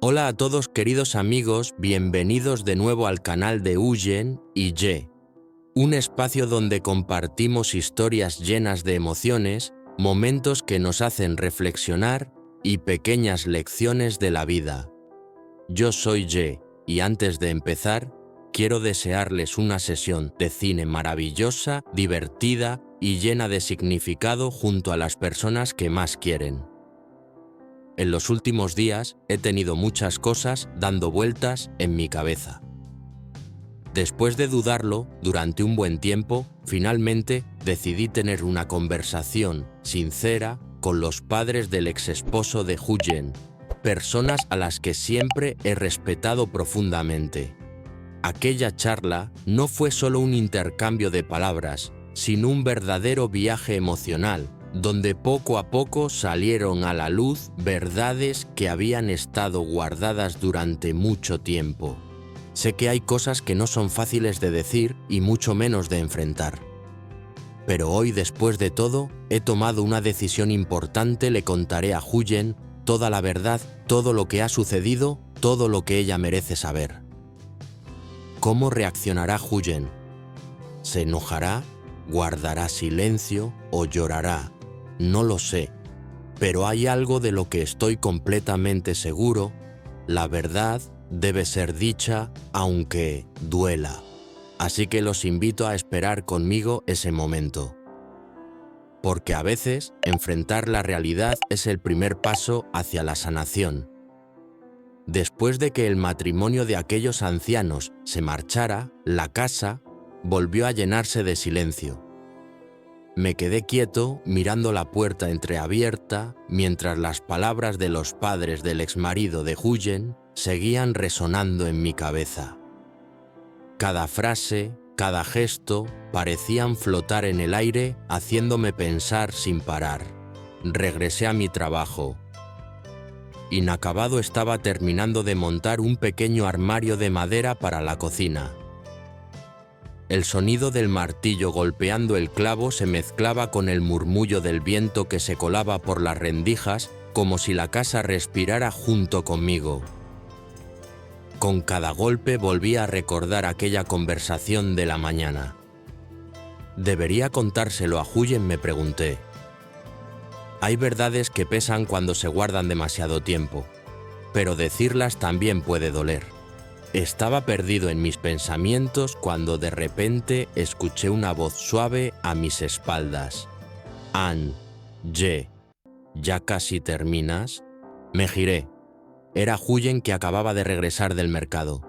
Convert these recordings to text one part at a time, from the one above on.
Hola a todos queridos amigos, bienvenidos de nuevo al canal de Huyen y Ye, un espacio donde compartimos historias llenas de emociones, momentos que nos hacen reflexionar y pequeñas lecciones de la vida. Yo soy Ye y antes de empezar, quiero desearles una sesión de cine maravillosa, divertida y llena de significado junto a las personas que más quieren. En los últimos días he tenido muchas cosas dando vueltas en mi cabeza. Después de dudarlo durante un buen tiempo, finalmente decidí tener una conversación sincera con los padres del exesposo de Huyen, personas a las que siempre he respetado profundamente. Aquella charla no fue solo un intercambio de palabras, sino un verdadero viaje emocional, donde poco a poco salieron a la luz verdades que habían estado guardadas durante mucho tiempo. Sé que hay cosas que no son fáciles de decir y mucho menos de enfrentar. Pero hoy, después de todo, he tomado una decisión importante. Le contaré a Huyen toda la verdad, todo lo que ha sucedido, todo lo que ella merece saber. ¿Cómo reaccionará Huyen? ¿Se enojará? ¿Guardará silencio o llorará? No lo sé, pero hay algo de lo que estoy completamente seguro: la verdad debe ser dicha aunque duela. Así que los invito a esperar conmigo ese momento. Porque a veces enfrentar la realidad es el primer paso hacia la sanación. Después de que el matrimonio de aquellos ancianos se marchara, la casa volvió a llenarse de silencio. Me quedé quieto mirando la puerta entreabierta mientras las palabras de los padres del exmarido de Huyen seguían resonando en mi cabeza. Cada frase, cada gesto parecían flotar en el aire, haciéndome pensar sin parar. Regresé a mi trabajo. Inacabado estaba terminando de montar un pequeño armario de madera para la cocina. El sonido del martillo golpeando el clavo se mezclaba con el murmullo del viento que se colaba por las rendijas, como si la casa respirara junto conmigo. Con cada golpe volvía a recordar aquella conversación de la mañana. ¿Debería contárselo a Huyen?, me pregunté. Hay verdades que pesan cuando se guardan demasiado tiempo, pero decirlas también puede doler. Estaba perdido en mis pensamientos cuando de repente escuché una voz suave a mis espaldas. «An, Ye, ¿ya casi terminas?». Me giré. Era Huyen, que acababa de regresar del mercado.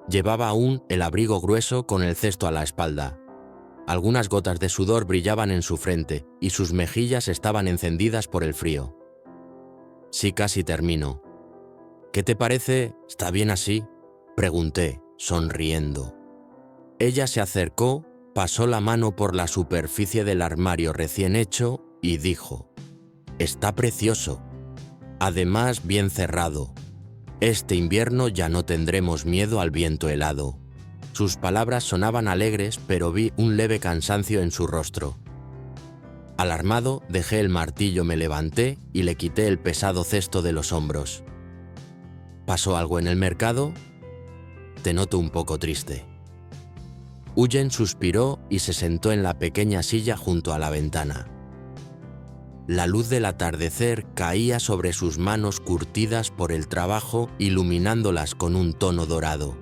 Llevaba aún el abrigo grueso con el cesto a la espalda. Algunas gotas de sudor brillaban en su frente y sus mejillas estaban encendidas por el frío. «Sí, casi termino». «¿Qué te parece? ¿Está bien así?», pregunté, sonriendo. Ella se acercó, pasó la mano por la superficie del armario recién hecho y dijo: «Está precioso. Además, bien cerrado. Este invierno ya no tendremos miedo al viento helado». Sus palabras sonaban alegres, pero vi un leve cansancio en su rostro. Alarmado, dejé el martillo, me levanté y le quité el pesado cesto de los hombros. «¿Pasó algo en el mercado? Te noto un poco triste». Huyen suspiró y se sentó en la pequeña silla junto a la ventana. La luz del atardecer caía sobre sus manos curtidas por el trabajo, iluminándolas con un tono dorado.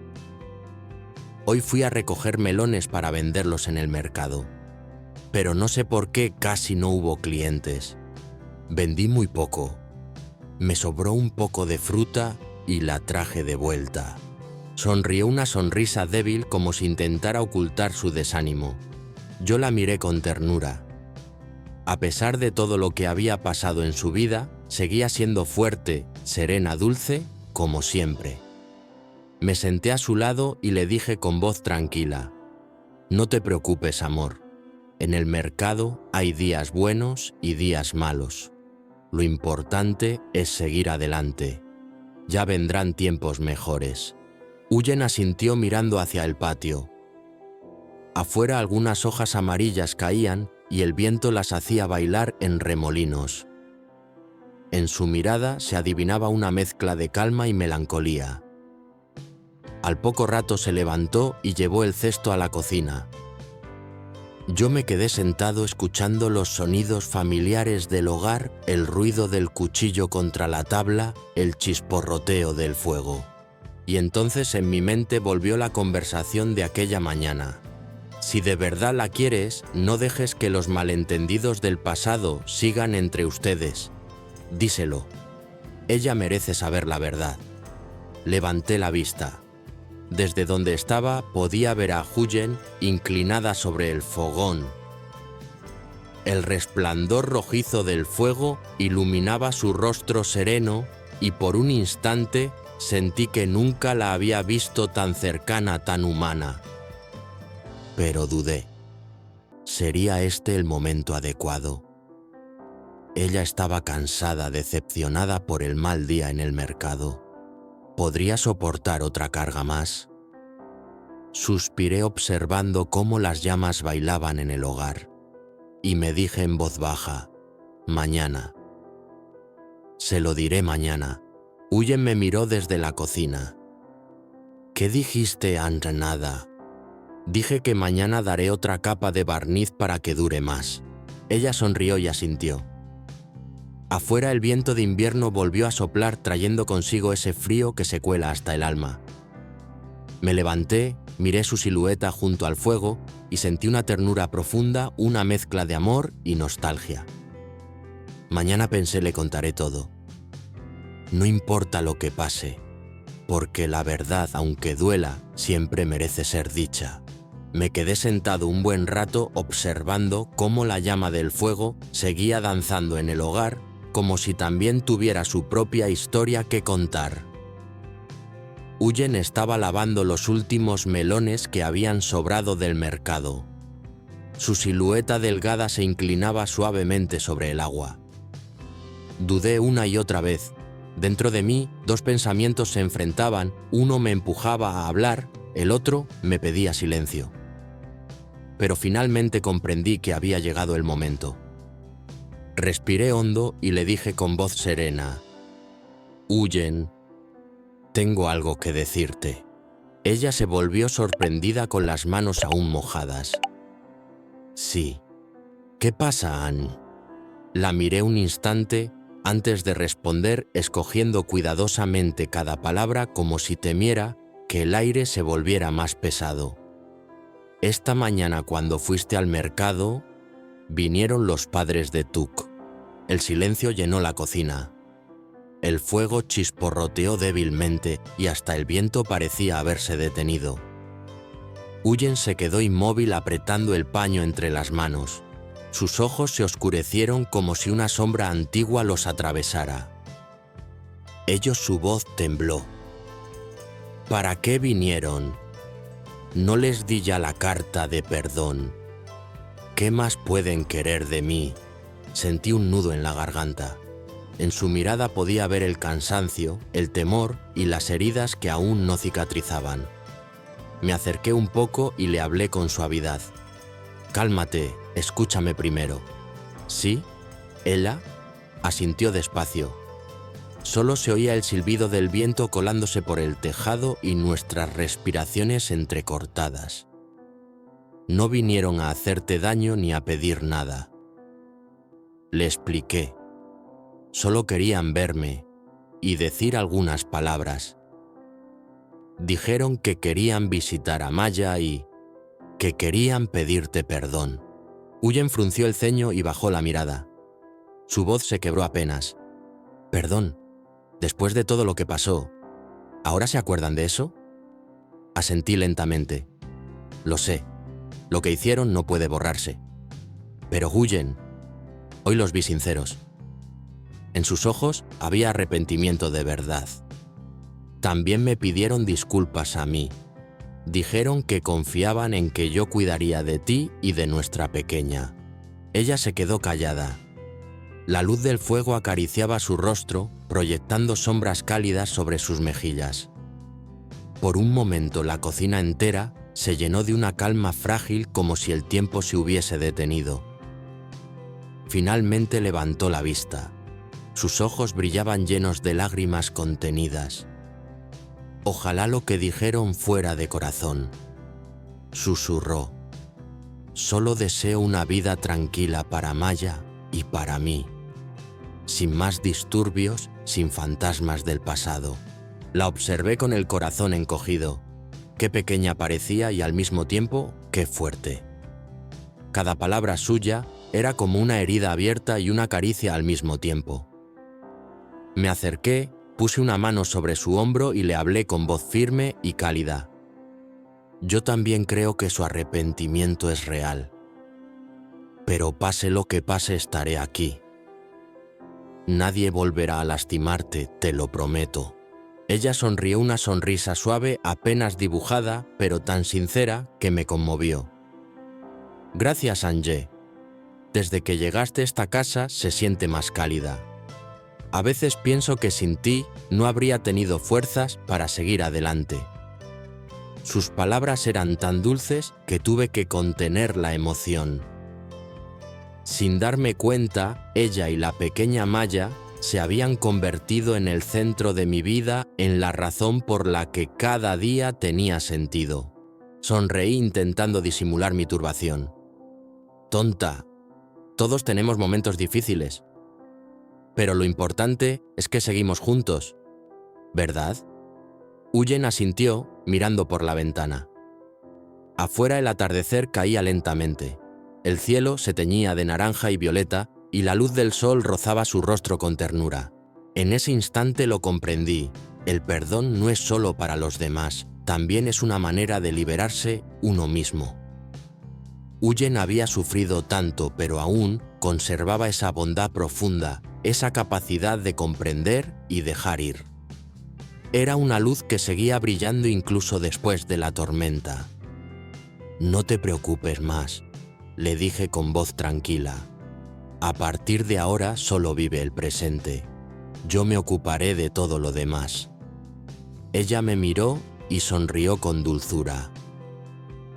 «Hoy fui a recoger melones para venderlos en el mercado, pero no sé por qué casi no hubo clientes. Vendí muy poco. Me sobró un poco de fruta y la traje de vuelta». Sonrió una sonrisa débil, como si intentara ocultar su desánimo. Yo la miré con ternura. A pesar de todo lo que había pasado en su vida, seguía siendo fuerte, serena, dulce, como siempre. Me senté a su lado y le dije con voz tranquila: «No te preocupes, amor. En el mercado hay días buenos y días malos. Lo importante es seguir adelante. Ya vendrán tiempos mejores». Huyen asintió mirando hacia el patio. Afuera algunas hojas amarillas caían y el viento las hacía bailar en remolinos. En su mirada se adivinaba una mezcla de calma y melancolía. Al poco rato se levantó y llevó el cesto a la cocina. Yo me quedé sentado escuchando los sonidos familiares del hogar, el ruido del cuchillo contra la tabla, el chisporroteo del fuego. Y entonces en mi mente volvió la conversación de aquella mañana. Si de verdad la quieres, no dejes que los malentendidos del pasado sigan entre ustedes. Díselo. Ella merece saber la verdad. Levanté la vista. Desde donde estaba podía ver a Huyen inclinada sobre el fogón. El resplandor rojizo del fuego iluminaba su rostro sereno y por un instante sentí que nunca la había visto tan cercana, tan humana. Pero dudé. ¿Sería este el momento adecuado? Ella estaba cansada, decepcionada por el mal día en el mercado. ¿Podría soportar otra carga más? Suspiré observando cómo las llamas bailaban en el hogar, y me dije en voz baja, mañana. Se lo diré mañana. Huyen me miró desde la cocina. ¿Qué dijiste, Nada? Dije que mañana daré otra capa de barniz para que dure más. Ella sonrió y asintió. Afuera el viento de invierno volvió a soplar trayendo consigo ese frío que se cuela hasta el alma. Me levanté, miré su silueta junto al fuego y sentí una ternura profunda, una mezcla de amor y nostalgia. Mañana pensé le contaré todo. No importa lo que pase, porque la verdad, aunque duela, siempre merece ser dicha. Me quedé sentado un buen rato observando cómo la llama del fuego seguía danzando en el hogar como si también tuviera su propia historia que contar. Huyen estaba lavando los últimos melones que habían sobrado del mercado. Su silueta delgada se inclinaba suavemente sobre el agua. Dudé una y otra vez. Dentro de mí, dos pensamientos se enfrentaban, uno me empujaba a hablar, el otro me pedía silencio. Pero finalmente comprendí que había llegado el momento. Respiré hondo y le dije con voz serena, «Huyen, tengo algo que decirte». Ella se volvió sorprendida con las manos aún mojadas. «Sí. ¿Qué pasa, Anne?» La miré un instante antes de responder, escogiendo cuidadosamente cada palabra como si temiera que el aire se volviera más pesado. «Esta mañana cuando fuiste al mercado, vinieron los padres de Tuk». El silencio llenó la cocina. El fuego chisporroteó débilmente y hasta el viento parecía haberse detenido. Huyen se quedó inmóvil apretando el paño entre las manos. Sus ojos se oscurecieron como si una sombra antigua los atravesara. Su voz tembló. ¿Para qué vinieron? No les di ya la carta de perdón. ¿Qué más pueden querer de mí? Sentí un nudo en la garganta. En su mirada podía ver el cansancio, el temor y las heridas que aún no cicatrizaban. Me acerqué un poco y le hablé con suavidad. «Cálmate, escúchame primero». «¿Sí?» Ella asintió despacio. Solo se oía el silbido del viento colándose por el tejado y nuestras respiraciones entrecortadas. «No vinieron a hacerte daño ni a pedir nada». Le expliqué. Solo querían verme y decir algunas palabras. Dijeron que querían visitar a Maya y que querían pedirte perdón. Huyen frunció el ceño y bajó la mirada. Su voz se quebró apenas. «Perdón, después de todo lo que pasó, ¿ahora se acuerdan de eso?» Asentí lentamente. «Lo sé, lo que hicieron no puede borrarse. Pero Huyen, hoy los vi sinceros». En sus ojos había arrepentimiento de verdad. También me pidieron disculpas a mí. Dijeron que confiaban en que yo cuidaría de ti y de nuestra pequeña. Ella se quedó callada. La luz del fuego acariciaba su rostro, proyectando sombras cálidas sobre sus mejillas. Por un momento la cocina entera se llenó de una calma frágil como si el tiempo se hubiese detenido. Finalmente levantó la vista. Sus ojos brillaban llenos de lágrimas contenidas. Ojalá lo que dijeron fuera de corazón. Susurró. Solo deseo una vida tranquila para Maya y para mí. Sin más disturbios, sin fantasmas del pasado. La observé con el corazón encogido. Qué pequeña parecía y al mismo tiempo, qué fuerte. Cada palabra suya era como una herida abierta y una caricia al mismo tiempo. Me acerqué, puse una mano sobre su hombro y le hablé con voz firme y cálida. Yo también creo que su arrepentimiento es real. Pero pase lo que pase, estaré aquí. Nadie volverá a lastimarte, te lo prometo. Ella sonrió una sonrisa suave, apenas dibujada, pero tan sincera que me conmovió. Gracias, Angie. Desde que llegaste a esta casa se siente más cálida. A veces pienso que sin ti no habría tenido fuerzas para seguir adelante. Sus palabras eran tan dulces que tuve que contener la emoción. Sin darme cuenta, ella y la pequeña Maya se habían convertido en el centro de mi vida, en la razón por la que cada día tenía sentido. Sonreí intentando disimular mi turbación. Tonta, todos tenemos momentos difíciles. Pero lo importante es que seguimos juntos, ¿verdad? Huyen asintió, mirando por la ventana. Afuera el atardecer caía lentamente. El cielo se teñía de naranja y violeta y la luz del sol rozaba su rostro con ternura. En ese instante lo comprendí. El perdón no es solo para los demás, también es una manera de liberarse uno mismo. Huyen había sufrido tanto, pero aún conservaba esa bondad profunda, esa capacidad de comprender y dejar ir. Era una luz que seguía brillando incluso después de la tormenta. No te preocupes más, le dije con voz tranquila. A partir de ahora solo vive el presente. Yo me ocuparé de todo lo demás. Ella me miró y sonrió con dulzura.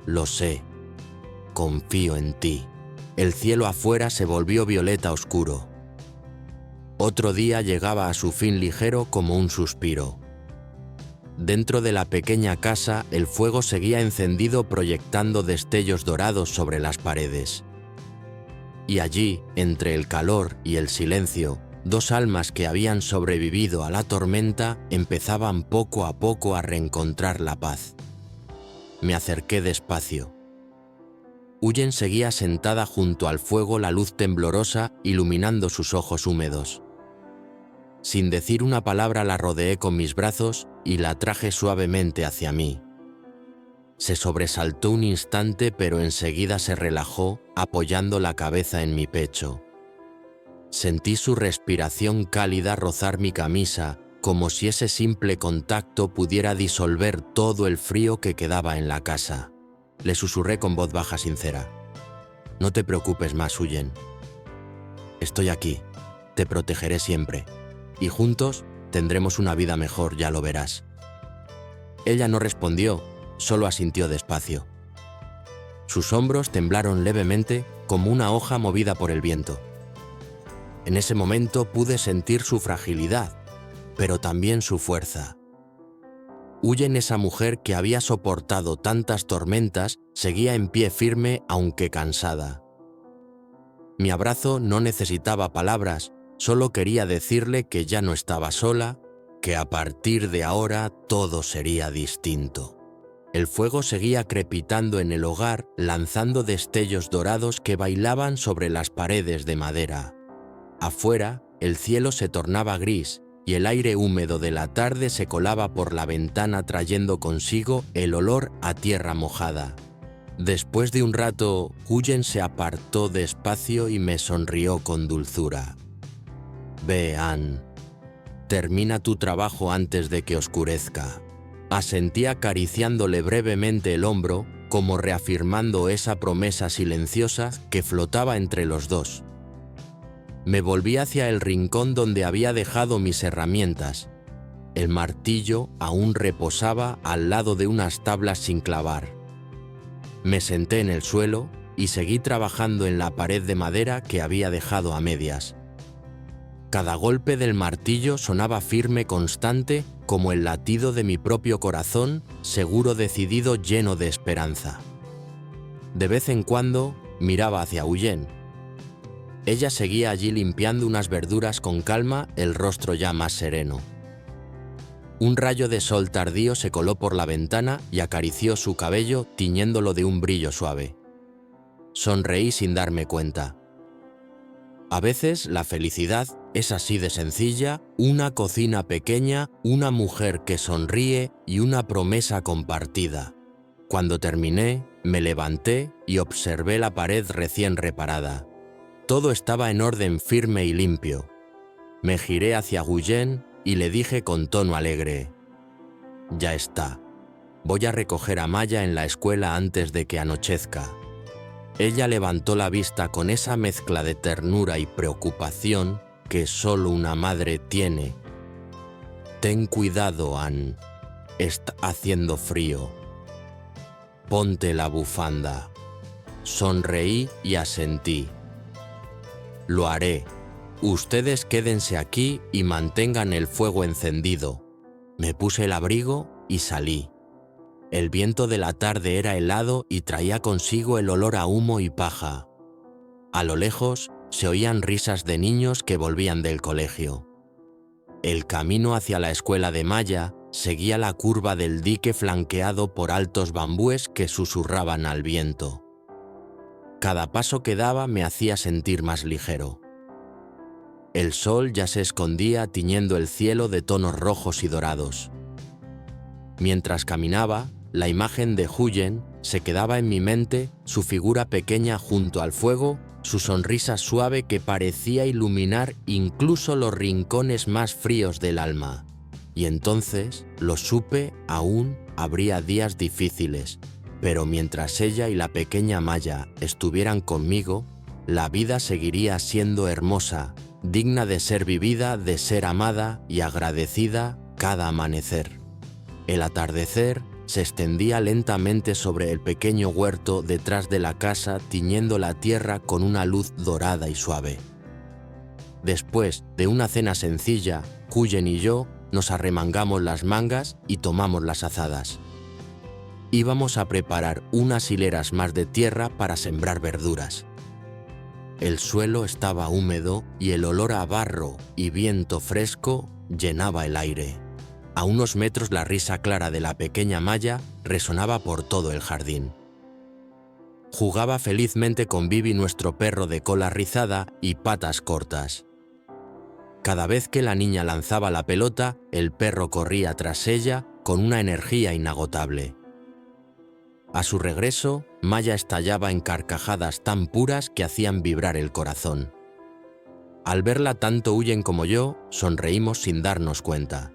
Lo sé, confío en ti. El cielo afuera se volvió violeta oscuro. Otro día llegaba a su fin ligero como un suspiro. Dentro de la pequeña casa, el fuego seguía encendido proyectando destellos dorados sobre las paredes. Y allí, entre el calor y el silencio, dos almas que habían sobrevivido a la tormenta empezaban poco a poco a reencontrar la paz. Me acerqué despacio. Huyen seguía sentada junto al fuego, la luz temblorosa iluminando sus ojos húmedos. Sin decir una palabra la rodeé con mis brazos y la traje suavemente hacia mí. Se sobresaltó un instante, pero enseguida se relajó, apoyando la cabeza en mi pecho. Sentí su respiración cálida rozar mi camisa, como si ese simple contacto pudiera disolver todo el frío que quedaba en la casa. Le susurré con voz baja sincera. No te preocupes más, Huyen. Estoy aquí, te protegeré siempre. Y juntos tendremos una vida mejor, ya lo verás. Ella no respondió, solo asintió despacio. Sus hombros temblaron levemente como una hoja movida por el viento. En ese momento pude sentir su fragilidad, pero también su fuerza. Huyen, esa mujer que había soportado tantas tormentas, seguía en pie firme aunque cansada. Mi abrazo no necesitaba palabras, solo quería decirle que ya no estaba sola, que a partir de ahora todo sería distinto. El fuego seguía crepitando en el hogar, lanzando destellos dorados que bailaban sobre las paredes de madera. Afuera, el cielo se tornaba gris y el aire húmedo de la tarde se colaba por la ventana trayendo consigo el olor a tierra mojada. Después de un rato, Huyen se apartó despacio y me sonrió con dulzura. Ve, Ann. Termina tu trabajo antes de que oscurezca. Asentí acariciándole brevemente el hombro, como reafirmando esa promesa silenciosa que flotaba entre los dos. Me volví hacia el rincón donde había dejado mis herramientas. El martillo aún reposaba al lado de unas tablas sin clavar. Me senté en el suelo y seguí trabajando en la pared de madera que había dejado a medias. Cada golpe del martillo sonaba firme, constante, como el latido de mi propio corazón, seguro, decidido, lleno de esperanza. De vez en cuando miraba hacia Huyen. Ella seguía allí limpiando unas verduras con calma, el rostro ya más sereno. Un rayo de sol tardío se coló por la ventana y acarició su cabello, tiñéndolo de un brillo suave. Sonreí sin darme cuenta. A veces la felicidad es así de sencilla: una cocina pequeña, una mujer que sonríe y una promesa compartida. Cuando terminé, me levanté y observé la pared recién reparada. Todo estaba en orden, firme y limpio. Me giré hacia Huyen y le dije con tono alegre: «Ya está. Voy a recoger a Maya en la escuela antes de que anochezca». Ella levantó la vista con esa mezcla de ternura y preocupación que solo una madre tiene. «Ten cuidado, Anne. Está haciendo frío. Ponte la bufanda». Sonreí y asentí. «Lo haré. Ustedes quédense aquí y mantengan el fuego encendido». Me puse el abrigo y salí. El viento de la tarde era helado y traía consigo el olor a humo y paja. A lo lejos se oían risas de niños que volvían del colegio. El camino hacia la escuela de Maya seguía la curva del dique, flanqueado por altos bambúes que susurraban al viento. Cada paso que daba me hacía sentir más ligero. El sol ya se escondía, tiñendo el cielo de tonos rojos y dorados. Mientras caminaba, la imagen de Huyen se quedaba en mi mente, su figura pequeña junto al fuego, su sonrisa suave que parecía iluminar incluso los rincones más fríos del alma. Y entonces lo supe: aún habría días difíciles, pero mientras ella y la pequeña Maya estuvieran conmigo, la vida seguiría siendo hermosa, digna de ser vivida, de ser amada y agradecida cada amanecer. El atardecer se extendía lentamente sobre el pequeño huerto detrás de la casa, tiñendo la tierra con una luz dorada y suave. Después de una cena sencilla, Huyen y yo nos arremangamos las mangas y tomamos las azadas. Íbamos a preparar unas hileras más de tierra para sembrar verduras. El suelo estaba húmedo y el olor a barro y viento fresco llenaba el aire. A unos metros la risa clara de la pequeña Maya resonaba por todo el jardín. Jugaba felizmente con Bibi, nuestro perro de cola rizada y patas cortas. Cada vez que la niña lanzaba la pelota, el perro corría tras ella con una energía inagotable. A su regreso, Maya estallaba en carcajadas tan puras que hacían vibrar el corazón. Al verla, tanto Huyen como yo sonreímos sin darnos cuenta.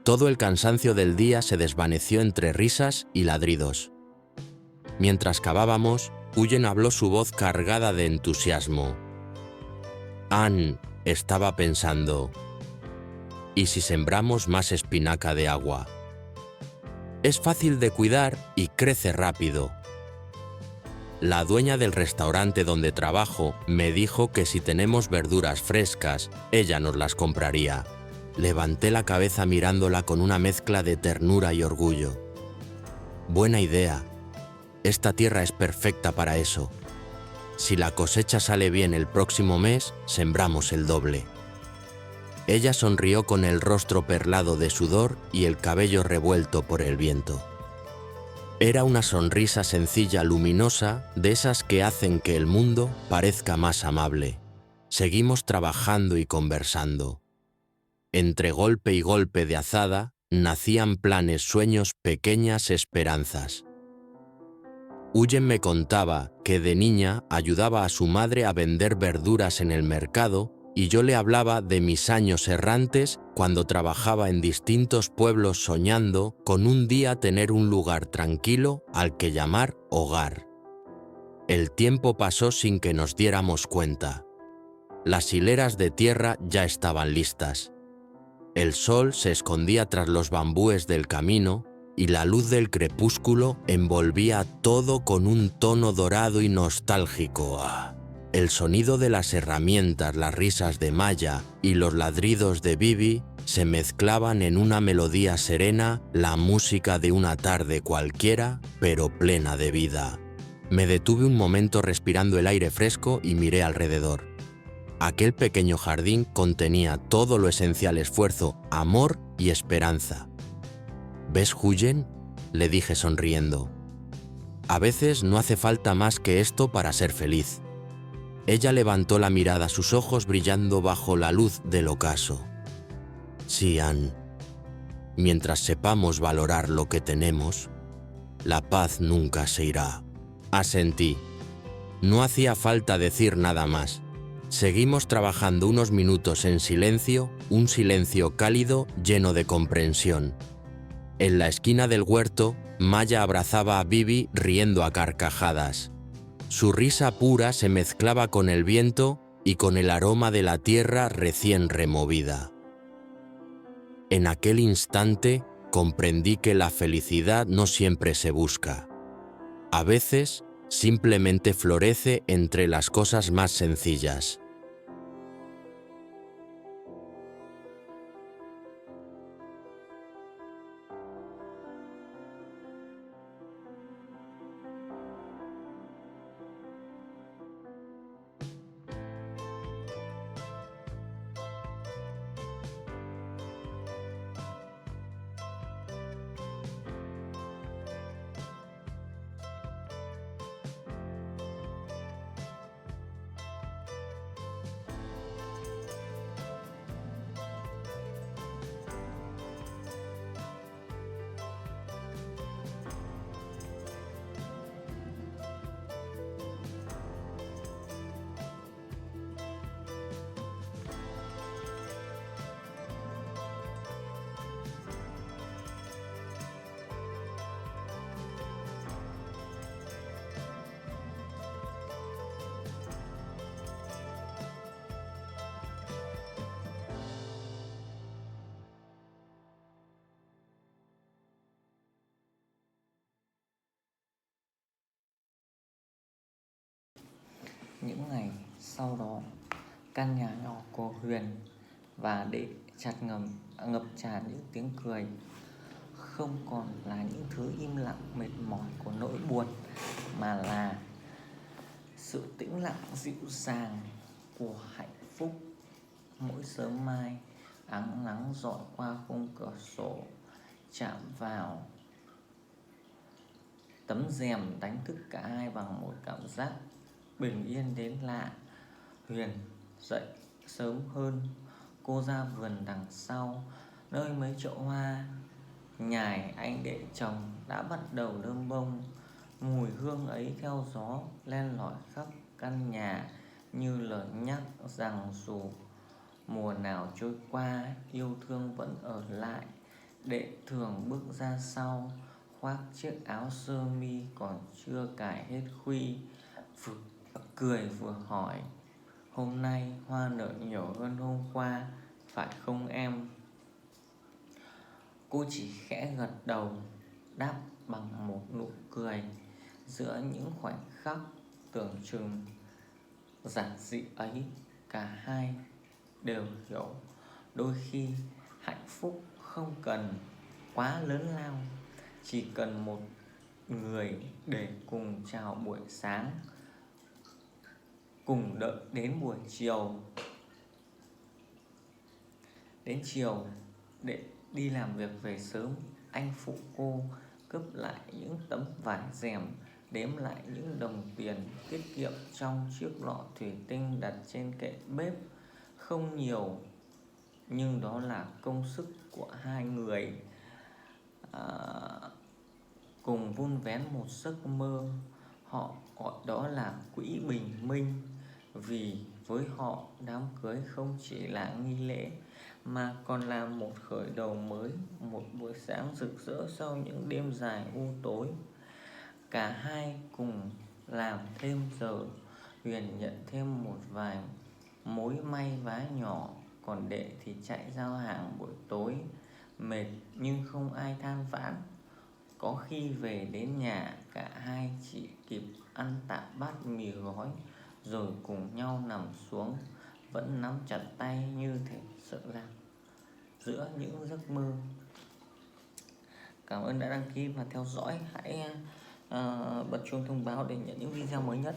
Todo el cansancio del día se desvaneció entre risas y ladridos. Mientras cavábamos, Huyen habló, su voz cargada de entusiasmo. «Anne», estaba pensando, «¿y si sembramos más espinaca de agua? Es fácil de cuidar y crece rápido». La dueña del restaurante donde trabajo me dijo que si tenemos verduras frescas, ella nos las compraría. Levanté la cabeza mirándola con una mezcla de ternura y orgullo. Buena idea. Esta tierra es perfecta para eso. Si la cosecha sale bien el próximo mes, sembramos el doble. Ella sonrió con el rostro perlado de sudor y el cabello revuelto por el viento. Era una sonrisa sencilla, luminosa, de esas que hacen que el mundo parezca más amable. Seguimos trabajando y conversando. Entre golpe y golpe de azada, nacían planes, sueños, pequeñas esperanzas. Huyen me contaba que de niña ayudaba a su madre a vender verduras en el mercado, y yo le hablaba de mis años errantes cuando trabajaba en distintos pueblos, soñando con un día tener un lugar tranquilo al que llamar hogar. El tiempo pasó sin que nos diéramos cuenta. Las hileras de tierra ya estaban listas. El sol se escondía tras los bambúes del camino y la luz del crepúsculo envolvía todo con un tono dorado y nostálgico. El sonido de las herramientas, las risas de Maya y los ladridos de Bibi se mezclaban en una melodía serena, la música de una tarde cualquiera, pero plena de vida. Me detuve un momento respirando el aire fresco y miré alrededor. Aquel pequeño jardín contenía todo lo esencial: esfuerzo, amor y esperanza. ¿Ves, Huyen?, le dije sonriendo. A veces no hace falta más que esto para ser feliz. Ella levantó la mirada, sus ojos brillando bajo la luz del ocaso. Sí, Anne, mientras sepamos valorar lo que tenemos, la paz nunca se irá. Asentí. No hacía falta decir nada más. Seguimos trabajando unos minutos en silencio, un silencio cálido lleno de comprensión. En la esquina del huerto, Maya abrazaba a Bibi riendo a carcajadas. Su risa pura se mezclaba con el viento y con el aroma de la tierra recién removida. En aquel instante comprendí que la felicidad no siempre se busca. A veces simplemente florece entre las cosas más sencillas. Những ngày sau đó, căn nhà nhỏ của Huyền và Đệ chợt ngập tràn những tiếng cười. Không còn là những thứ im lặng mệt mỏi của nỗi buồn, mà là sự tĩnh lặng dịu dàng của hạnh phúc. Mỗi sớm mai, ánh nắng rọi qua khung cửa sổ, chạm vào tấm rèm đánh thức cả hai bằng một cảm giác bình yên đến lạ. Huyền dậy sớm hơn, cô ra vườn đằng sau, nơi mấy chậu hoa nhài anh Đệ trồng đã bắt đầu đơm bông. Mùi hương ấy theo gió len lỏi khắp căn nhà, như lời nhắc rằng dù mùa nào trôi qua, yêu thương vẫn ở lại. Đệ thường bước ra sau, khoác chiếc áo sơ mi còn chưa cài hết khuy, vừa cười vừa hỏi: "Hôm nay hoa nở nhiều hơn hôm qua, phải không em?" Cô chỉ khẽ gật đầu, đáp bằng một nụ cười. Giữa những khoảnh khắc tưởng chừng giản dị ấy, cả hai đều hiểu đôi khi hạnh phúc không cần quá lớn lao, chỉ cần một người để cùng chào buổi sáng, cùng đợi đến chiều để đi làm việc về sớm. Anh phụ cô cướp lại những tấm vải rèm, đếm lại những đồng tiền tiết kiệm trong chiếc lọ thủy tinh đặt trên kệ bếp. Không nhiều, nhưng đó là công sức của hai người cùng vun vén một giấc mơ. Họ gọi đó là quỹ bình minh, vì với họ đám cưới không chỉ là nghi lễ mà còn là một khởi đầu mới, một buổi sáng rực rỡ sau những đêm dài u tối. Cả hai cùng làm thêm giờ. Huyền nhận thêm một vài mối may vá nhỏ, còn Đệ thì chạy giao hàng buổi tối. Mệt nhưng không ai than vãn. Có khi về đến nhà, cả hai chỉ kịp ăn tạm bát mì gói rồi cùng nhau nằm xuống, vẫn nắm chặt tay như thể sợ lạc giữa những giấc mơ. Cảm ơn đã đăng ký và theo dõi. Hãy bật chuông thông báo để nhận những video mới nhất.